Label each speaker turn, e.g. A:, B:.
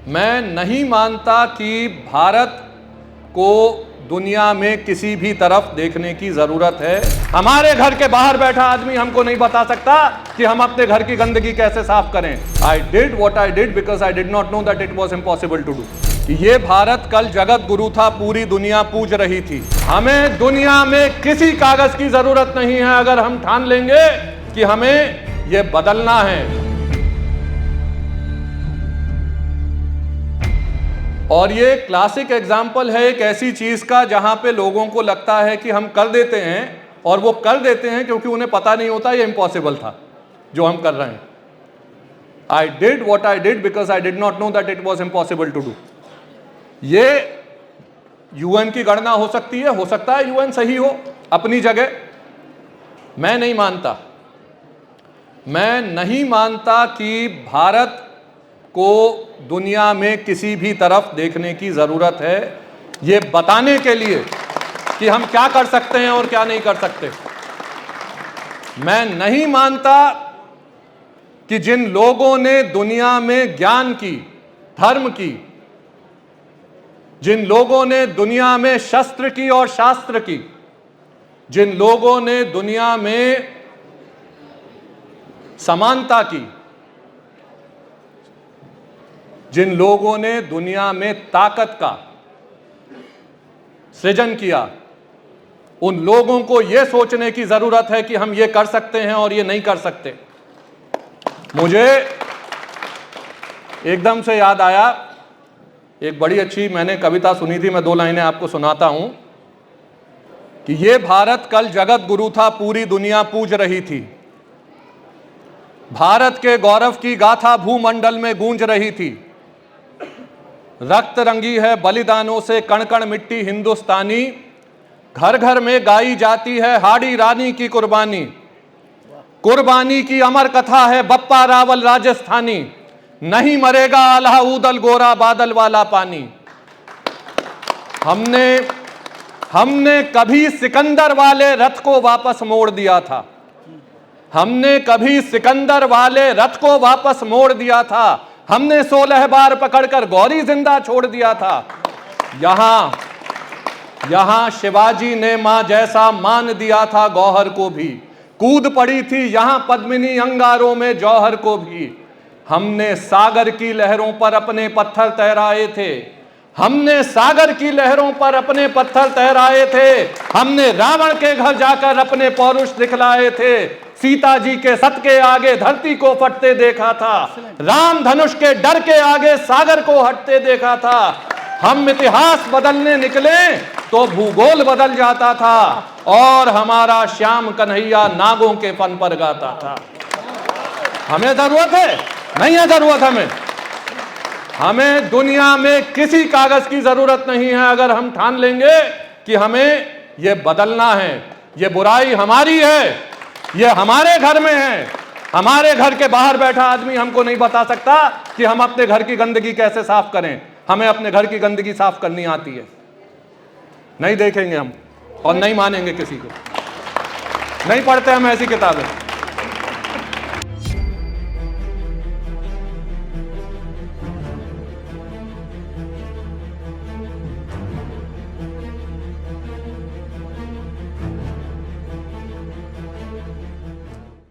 A: मैं नहीं मानता कि भारत को दुनिया में किसी भी तरफ देखने की जरूरत है। हमारे घर के बाहर बैठा आदमी हमको नहीं बता सकता कि हम अपने घर की गंदगी कैसे साफ करें। I did what I did because I did not know that it was impossible to do. ये भारत कल जगत गुरु था, पूरी दुनिया पूज रही थी। हमें दुनिया में किसी कागज की जरूरत नहीं है अगर हम ठान लेंगे कि हमें ये बदलना है। और ये क्लासिक एग्जाम्पल है एक ऐसी चीज का जहां पे लोगों को लगता है कि हम कर देते हैं, और वो कर देते हैं क्योंकि उन्हें पता नहीं होता ये इम्पॉसिबल था जो हम कर रहे हैं। I did what I did because I did not know that it was impossible to do. ये यूएन की गणना हो सकती है, हो सकता है यूएन सही हो अपनी जगह। मैं नहीं मानता कि भारत को दुनिया में किसी भी तरफ देखने की जरूरत है, ये बताने के लिए कि हम क्या कर सकते हैं और क्या नहीं कर सकते। मैं नहीं मानता कि जिन लोगों ने दुनिया में ज्ञान की, धर्म की, जिन लोगों ने दुनिया में शस्त्र की और शास्त्र की, जिन लोगों ने दुनिया में समानता की, जिन लोगों ने दुनिया में ताकत का सृजन किया, उन लोगों को यह सोचने की जरूरत है कि हम ये कर सकते हैं और ये नहीं कर सकते। मुझे एकदम से याद आया, एक बड़ी अच्छी मैंने कविता सुनी थी, मैं 2 लाइनें आपको सुनाता हूं कि ये भारत कल जगत गुरु था, पूरी दुनिया पूज रही थी। भारत के गौरव की गाथा भूमंडल में गूंज रही थी। रक्त रंगी है बलिदानों से कण कण मिट्टी हिंदुस्तानी, घर घर में गाई जाती है हाड़ी रानी की कुर्बानी। कुर्बानी की अमर कथा है बप्पा रावल राजस्थानी, नहीं मरेगा आल्हा ऊदल गोरा बादल वाला पानी। हमने कभी सिकंदर वाले रथ को वापस मोड़ दिया था। हमने कभी सिकंदर वाले रथ को वापस मोड़ दिया था। हमने 16 बार पकड़कर गौरी जिंदा छोड़ दिया था। यहां शिवाजी ने मां जैसा मान दिया था गौहर को भी। कूद पड़ी थी यहां पद्मिनी अंगारों में जौहर को भी। हमने सागर की लहरों पर अपने पत्थर तैराए थे। हमने सागर की लहरों पर अपने पत्थर तैराए थे। हमने रावण के घर जाकर अपने पौरुष दिखलाए थे। सीता जी के सत के आगे धरती को फटते देखा था। राम धनुष के डर के आगे सागर को हटते देखा था। हम इतिहास बदलने निकले तो भूगोल बदल जाता था, और हमारा श्याम कन्हैया नागों के फन पर गाता था। हमें जरूरत है? नहीं है जरूरत। हमें दुनिया में किसी कागज की जरूरत नहीं है अगर हम ठान लेंगे कि हमें ये बदलना है। ये बुराई हमारी है, ये हमारे घर में है। हमारे घर के बाहर बैठा आदमी हमको नहीं बता सकता कि हम अपने घर की गंदगी कैसे साफ करें। हमें अपने घर की गंदगी साफ करनी आती है। नहीं देखेंगे हम और नहीं मानेंगे किसी को। नहीं पढ़ते हम ऐसी किताबें।